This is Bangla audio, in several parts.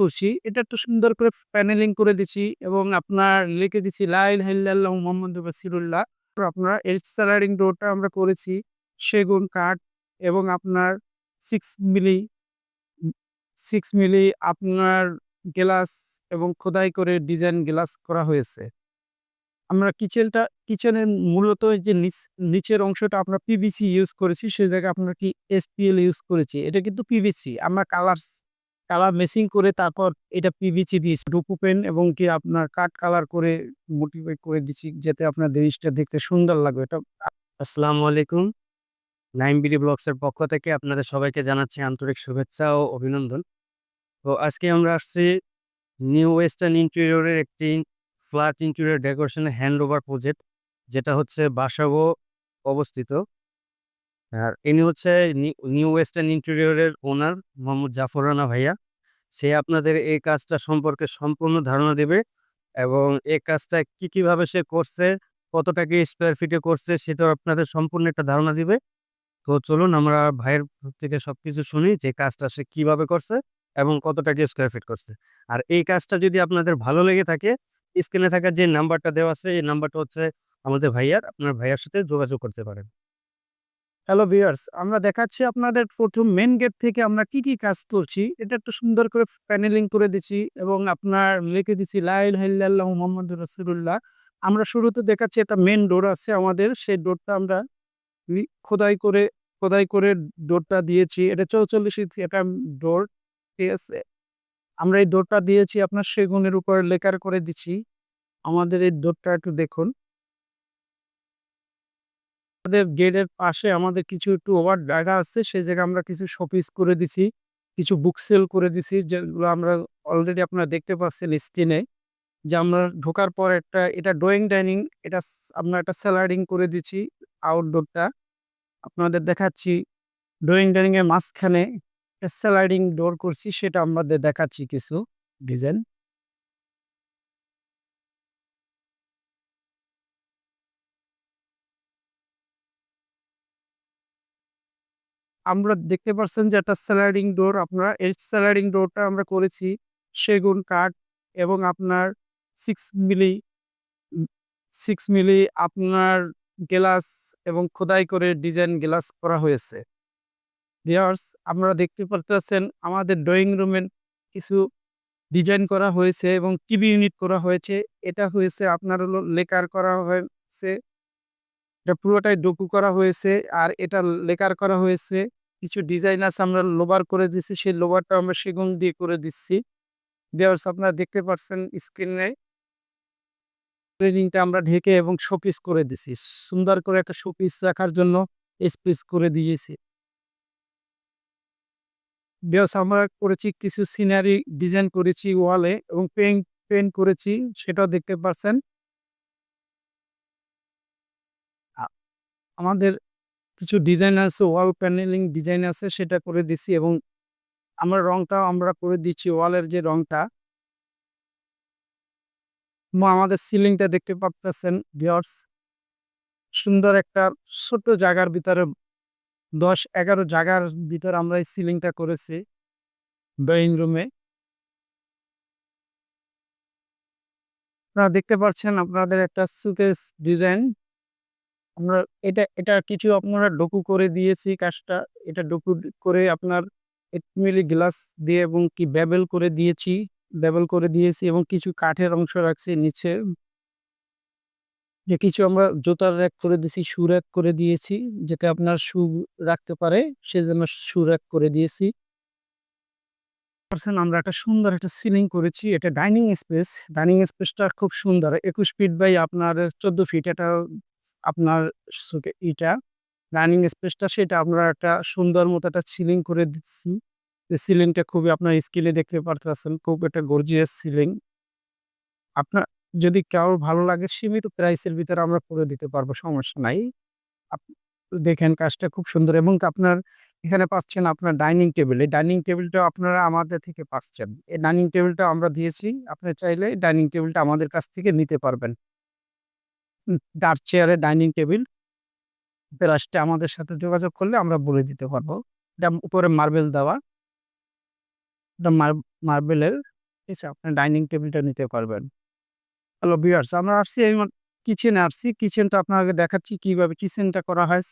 করছি এটা একটু সুন্দর করে প্যানেলিং করে দিছি এবং আপনার লিখে দিচ্ছি লা ইলাহা ইল্লাল্লাহু মুহাম্মাদুর রাসূলুল্লাহ। তো আপনার এর স্লাইডিং ডোরটা আমরা করেছি সেগুন কাঠ এবং আপনার 6 মিলি উম 6 মিলি আপনার গ্লাস এবং খোদাই করে ডিজাইন গ্লাস করা হয়েছে। আমরা কিচেনের মূলত এই যে নিচের অংশটা আমরা পিভিসি ইউজ করেছি, সে জায়গায় আপনার কি এসপিএল ইউজ করেছি। এটা কিন্তু পিভিসি। আমরা কালার মেসিং করে তারপর এটা পিভিসি দিয়েছি। ডুপু পেন এবং কি আপনার কাঠ কালার করে মোটিফাই করে দিছি যাতে আপনার জিনিসটা দেখতে সুন্দর লাগবে। এটা আসসালামু আলাইকুম। নাইম বিডি ব্লগস এর পক্ষ থেকে আপনাদের সবাইকে জানাচ্ছি আন্তরিক শুভেচ্ছা ও অভিনন্দন। তো আজকে আমরা আসছি নিউ ওয়েস্টার্ন ইন্টেরিয়রের একটি ফ্ল্যাট ইন্টেরিয়র ডেকোরেশনের হ্যান্ডওভার প্রজেক্ট, যেটা হচ্ছে বাসাবো অবস্থিত। আর ইনি হচ্ছে নিউ ওয়েস্টার্ন ইন্টেরিয়রের ওনার মোহাম্মদ জাফর রানা ভাইয়া। সে আপনাদের এই কাজটা সম্পর্কে সম্পূর্ণ ধারণা দেবে এবং এই কাজটা কিভাবে সে করছে, কত টাকা স্কোয়ার ফিটে করছে সেটাও আপনাদের সম্পূর্ণ একটা ধারণা দিবে। তো চলুন আমরা ভাইয়ের মুখ থেকে সবকিছু শুনি যে কাজটা সে কিভাবে করছে এবং কত টাকা স্কোয়ার ফিট করছে। আর এই কাজটা যদি আপনাদের ভালো লেগে থাকে, স্ক্রিনে থাকা যে নাম্বারটা দেওয়া আছে এই নাম্বারটা হচ্ছে আমাদের ভাইয়ার, আপনার ভাইয়ার সাথে যোগাযোগ করতে পারেন। হ্যালো ভিউয়ার্স, আমরা দেখাচ্ছি আপনাদের ১ম মেইন গেট থেকে আমরা কি কাজ করছি। এটা একটু সুন্দর করে প্যানেলিং করে দিছি এবং আপনার লিখে দিছি লা ইলাহা ইল্লাল্লাহু মুহাম্মাদুর রাসূলুল্লাহ। আমরা শুরুতে দেখাচ্ছি একটা মেইন ডোর আছে আমাদের। সেই ডোরটা আমরা লি খোদাই করে খোদাই করে ডোরটা দিয়েছি। এটা ৪৪ ইঞ্চি একটা ডোর। ঠিক আছে? আমরা এই ডোরটা দিয়েছি আপনার সেগুনের উপর লেকার করে দিছি। আমাদের এই ডোরটা একটু দেখুন। আমাদের গেটের পাশে আমাদের কিছু একটু ওভার জায়গা আছে। সেই জায়গায় আমরা কিছু শোপিস করে দিছি। কিছু বুক সেল করে দিছি যেগুলো আমরা অলরেডি আপনারা দেখতে পাচ্ছেন স্ক্রিনে। যে আমরা ঢোকার পর এটা ড্রয়িং ডাইনিং এটা আমরা একটা স্লাইডিং করে দিছি আউটডোরটা। আপনাদের দেখাচ্ছি ড্রয়িং ডাইনিং এর মাঝখানে একটা স্লাইডিং ডোর করছি সেটা আমাদের দেখাচ্ছি কিছু ডিজাইন। আমরা দেখতে পাচ্ছেন যে একটা স্লাইডিং ডোর আপনারা এই স্লাইডিং ডোরটা আমরা করেছি সেগুন কাঠ এবং আপনার 6 মিলি উম 6 মিলি আপনার গ্লাস এবং খোদাই করে ডিজাইন গ্লাস করা হয়েছে। ভিউয়ার্স, আপনারা দেখতে পারতেছেন আমাদের ড্রয়িং রুমের কিছু ডিজাইন করা হয়েছে এবং টিভি ইউনিট করা হয়েছে। এটা হয়েছে আপনার হলো লেকার করা হয়েছে। এটা পুরোটাই ডোকু করা হয়েছে। আর এটা লেকার করা হয়েছে। কিছু ডিজাইন আছে আমরা লোবার করে দিছি। সেই লোবারটা আমরা সেগুন দিয়ে করে দিচ্ছি। ভিউয়ার্স, আপনারা দেখতে পাচ্ছেন স্ক্রিনে রেলিংটা আমরা ঢেকে এবং শোপিস করে দিছি। সুন্দর করে একটা শোপিস রাখার জন্য স্পেস করে দিয়েছি। ভিউয়ার্স, আমরা করেছি কিছু সিনারি ডিজাইন করেছি ওয়ালে এবং পেইন্ট করেছি সেটাও দেখতে পাচ্ছেন। আ আমাদের কিছু ডিজাইন আছে, ওয়াল প্যানেলিং ডিজাইন আছে সেটা করে দিছি এবং রংটাও আমরা করে দিচ্ছি ওয়ালের যে রংটা। আমাদের সিলিংটা দেখতে পারতেছেন ভিউয়ার্স, সুন্দর একটা ছোট্ট জায়গার ভিতরে ১০-১১ জায়গার ভিতরে আমরা এই সিলিংটা করেছি ড্রয়িং রুমে। আপনারা দেখতে পাচ্ছেন আপনাদের একটা সুকেস ডিজাইন। আমরা এটা কিছু আপনারা ডোকু করে দিয়েছি কাজটা। এটা ডোকু করে আপনার ৮ মিলি গ্লাস দিয়ে এবং কি বেবেল করে দিয়েছি এবং কিছু কাঠের অংশ রাখছি নিচে। যে কিছু আমরা জুতার র‍্যাক করে দিছি, শু র‍্যাক করে দিয়েছি। যাতে আপনার শু রাখতে পারে সেজন্য শু র‍্যাক করে দিয়েছি। আমরা একটা সুন্দর একটা সিলিং করেছি। এটা ডাইনিং স্পেস। ডাইনিং স্পেসটা খুব সুন্দর। ২১ ফিট বাই আপনার ১৪ ফিট। এটা আপনার ইটা ডাইনিং স্পেসটা সেটা আমরা একটা সুন্দর মতো একটা সিলিং করে দিচ্ছি। এই সিলিংটা খুবই আপনার স্ক্রিনে দেখতে পারতেছেন। খুব একটা গর্জিয়াস সিলিং। আপনার যদি কারোর ভালো লাগে সীমিত প্রাইসের ভিতরে আমরা করে দিতে পারবো, সমস্যা নাই। আপ দেখেন কাজটা খুব সুন্দর এবং আপনার এখানে পাচ্ছেন আপনার ডাইনিং টেবিল। এই ডাইনিং টেবিলটাও আপনারা আমাদের থেকে পাচ্ছেন। এই ডাইনিং টেবিলটা আমরা দিয়েছি। আপনি চাইলে ডাইনিং টেবিলটা আমাদের কাছ থেকে নিতে পারবেন। ডার্ক চেয়ারের ডাইনিং টেবিল প্রাইসটা আমাদের সাথে যোগাযোগ করলে আমরা বলে দিতে পারবো। এটা উপরে মার্বেল দেওয়া। এটা মার্বেলের, ঠিক আছে? আপনার ডাইনিং টেবিলটা নিতে পারবেন। হ্যালো ভিউয়ার্স, আমরা আসছি এই কিচেনে আসছি। কিচেনটা আপনাকে দেখাচ্ছি কিভাবে কিচেনটা করা হয়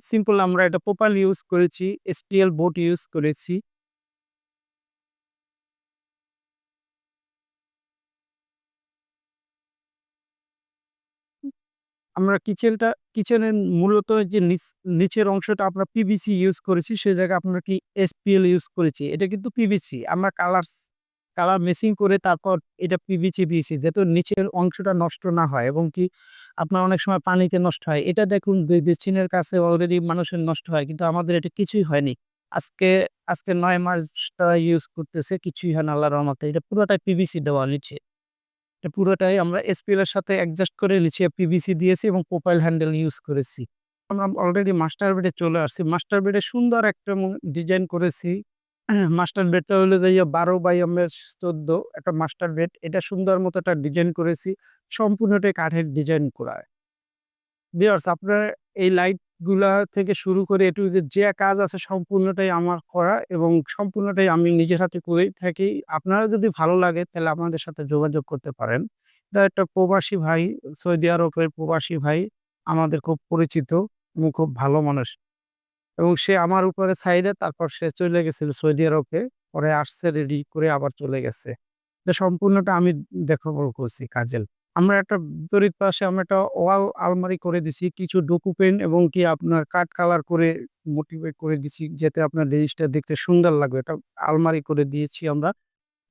সিম্পল আমরা এটা প্রোপাইল ইউজ করেছি, STL বোর্ড ইউজ করেছি। আমরা কিচেনের মূলত যে নিচের অংশটা আমরা পিভিসি ইউজ করেছি, সে জায়গায় আপনার কি SPL ইউজ করেছি। এটা কিন্তু পিভিসি। আমরা কালার মেশিং করে তারপর এটা পিভিসি দিয়েছি যাতে নিচের অংশটা নষ্ট না হয় এবং কি আপনার অনেক সময় পানিতে নষ্ট হয়। এটা দেখুন বেসিনের কাছে অলরেডি মানুষের নষ্ট হয়। কিন্তু আমাদের এটা কিছুই হয়নি। আজকে আজকে ৯ মাস তারা ইউজ করতেছে, কিছুই হয় না আল্লাহর রহমতে। এটা পুরোটাই পিভিসি দেওয়া নিচে। এটা পুরোটাই আমরা SPL এর সাথে অ্যাডজাস্ট করে নিচে পিভিসি দিয়েছি এবং প্রোপাইল হ্যান্ডেল ইউজ করেছি। আমরা অলরেডি মাস্টার বেডে চলে আসছি। মাস্টার বেডে সুন্দর একটা ডিজাইন করেছি। মাস্টার বেডটা হলো যাইয়া 12/14 একটা মাস্টার বেড। এটা সুন্দর মতো একটা ডিজাইন করেছি। সম্পূর্ণটাই কাঠের ডিজাইন করা। ভিউয়ার্স, আপনার এই লাইট গুলা থেকে শুরু করে A to Z যে কাজ আছে সম্পূর্ণটাই আমার করা এবং সম্পূর্ণটাই আমি নিজের হাতে করেই থাকি। আপনারা যদি ভালো লাগে তাহলে আমাদের সাথে যোগাযোগ করতে পারেন। এটা একটা প্রবাসী ভাই, সৌদি আরবের প্রবাসী ভাই, আমাদের খুব পরিচিত এবং খুব ভালো মানুষ। এবং সে আমার উপরে ছাইড়া তারপর সে চলে গেছিল সৌদি আরবে। পরে আসছে রেডি করে আবার চলে গেছে। এটা সম্পূর্ণটা আমি দেখাশোনা করছি কাজের। আমরা একটা বিপরীত পাশে আমরা একটা ওয়াল আলমারি করে দিছি। কিছু ডোকু পেন এবং কি আপনার কাঠ কালার করে মোটিভেট করে দিছি যাতে আপনার জিনিসটা দেখতে সুন্দর লাগবে। এটা আলমারি করে দিয়েছি আমরা।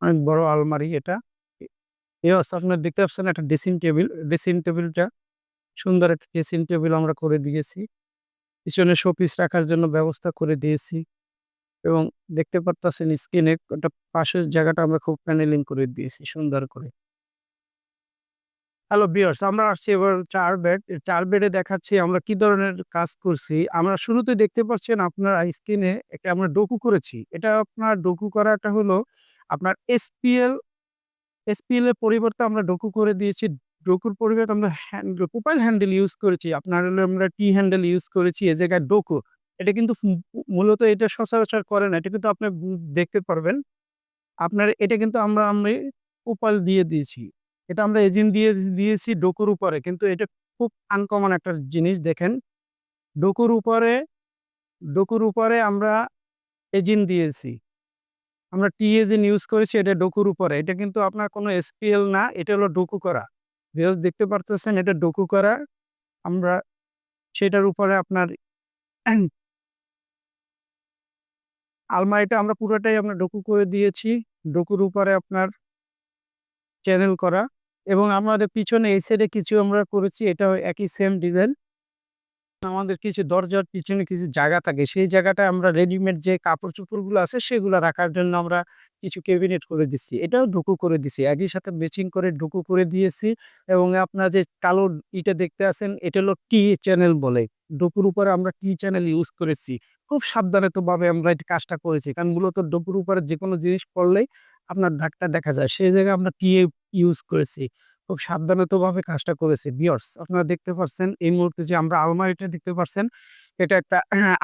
অনেক বড় আলমারি এটা। এ এও আপনার দেখতে পাচ্ছেন একটা ড্রেসিং টেবিল। ড্রেসিং টেবিলটা সুন্দর একটা ড্রেসিং টেবিল আমরা করে দিয়েছি। পিছনে শোপিস রাখার জন্য ব্যবস্থা করে দিয়েছি এবং দেখতে পারতেছেন স্ক্রিনে ওটা পাশের জায়গাটা আমরা খুব প্যানেলিং করে দিয়েছি সুন্দর করে। হ্যালো ভিউয়ার্স, আমরা আসছি এবার ৪ বেড। ৪ বেডে দেখাচ্ছি আমরা কি ধরনের কাজ করছি। আমরা শুরুতে দেখতে পাচ্ছেন আপনার স্ক্রিনে একটা আমরা ডোকু করেছি। এটা আপনার ডোকু করাটা হলো আপনার SPL এর পরিবর্তে আমরা ডোকু করে দিয়েছি। ডোকুর পরিবর্তে আমরা প্রোপাইল হ্যান্ডেল ইউজ করেছি। আপনার হলো আমরা টি হ্যান্ডেল ইউজ করেছি এ জায়গায় ডোকু। এটা কিন্তু মূলত এটা সচরাচর করে না। এটা কিন্তু আপনি দেখতে পারবেন। আপনার এটা কিন্তু আমি প্রোপাইল দিয়ে দিয়েছি। এটা আমরা এজিন দিয়েছি ডোকুর উপরে। কিন্তু এটা খুব আনকমন একটা জিনিস দেখেন। ডোকুর উপরে ডোকুর উপরে আমরা এজিন দিয়েছি। আমরা টি-এজিন ইউজ করেছি এটা ডোকুর উপরে। এটা কিন্তু আপনার কোনো SPL না, এটা হলো ডোকু করা। ভিউয়ার্স দেখতে পারতেছেন এটা ডোকু করা। আমরা সেটার উপরে আপনার আলমারিটা আমরা পুরোটাই আমরা ডোকু করে দিয়েছি। ডোকুর উপরে আপনার চ্যানেল করা এবং আমাদের পিছনে এই সাইডে কিছু আমরা করেছি এটাও একই সেম ডিজাইন। আমাদের কিছু দরজার পিছনে কিছু জায়গা থাকে। সেই জায়গাটায় আমরা রেডিমেড যে কাপড়-চোপড়গুলো আছে সেগুলা রাখার জন্য আমরা কিছু ক্যাবিনেট করে দিচ্ছি। এটাও ডুকু করে দিছি। একই সাথে ম্যাচিং করে ডুকু করে দিয়েছি এবং আপনার যে কালো ইটা দেখতে আছেন এটা হলো টি চ্যানেল বলে। ডুকুর উপরে আমরা টি চ্যানেল ইউজ করেছি। খুব সাবধানতাভাবে আমরা এই কাজটা করেছি। কারণ মূলত ডুকুর উপরে যেকোনো জিনিস পড়লেই আপনার দাগটা দেখা যায়। সেই জায়গায় আমরা টি ইউজ করেছি। খুব সাবধানতাভাবে কাজটা করেছি। ভিউয়ার্স, আপনারা দেখতে পাচ্ছেন এই মুহূর্তে যে আমরা আলমারিটা দেখতে পাচ্ছেন, এটা একটা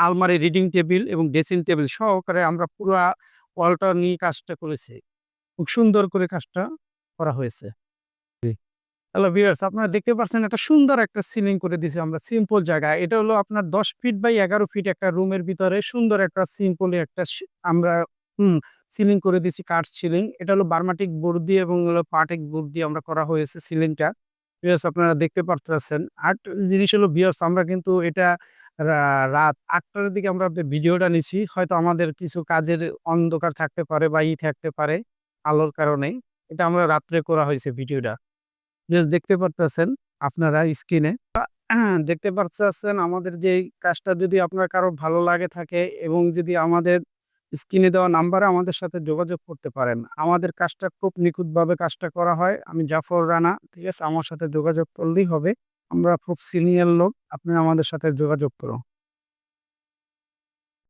আলমারি রিডিং টেবিল এবং ড্রেসিং টেবিল সহকারে আমরা পুরা ওয়ালটা নিয়ে কাজটা করেছি। খুব সুন্দর করে কাজটা করা হয়েছে। জি। হ্যালো ভিউয়ার্স, আপনারা দেখতে পাচ্ছেন একটা সুন্দর একটা সিলিং করে দিয়েছি আমরা সিম্পল জায়গায়। এটা হলো আপনার ১০ ফিট বাই ১১ ফিট একটা রুমের ভিতরে সুন্দর একটা সিম্পলি একটা আমরা হুম, সিলিং করে দিয়েছি কাঠ সিলিং। এটা হলো বার্মাটিক বোর্ড দিয়ে এবং হলো পার্টেক বোর্ড দিয়ে আমরা করা হয়েছে সিলিংটা। ভিউয়ার্স আপনারা দেখতে পারতেছেন। আরেকটা জিনিস হলো ভিউয়ার্স আমরা কিন্তু এটা রাত ৮ টার দিকে আমরা ভিডিওটা নিছি। হয়তো আমাদের কিছু কাজের অন্ধকার থাকতে পারে বা থাকতে পারে আলোর কারণে। এটা আমরা রাত্রে করা হয়েছে ভিডিওটা। জাস্ট দেখতে পারতেছেন আপনারা স্ক্রিনে। দেখতে পারতেছেন আমাদের যেই কাজটা যদি আপনার কারো ভালো লাগে থাকে এবং যদি আমাদের স্ক্রিনে দেওয়া নাম্বারে আমাদের সাথে যোগাযোগ করতে পারেন। আমাদের কাজটা খুব নিখুঁতভাবে কাজটা করা হয়। আমি জাফর রানা, ঠিক আছে? আমার সাথে যোগাযোগ করলেই হবে। আমরা খুব সিনিয়র লোক। আপনি আমাদের সাথে যোগাযোগ করুন।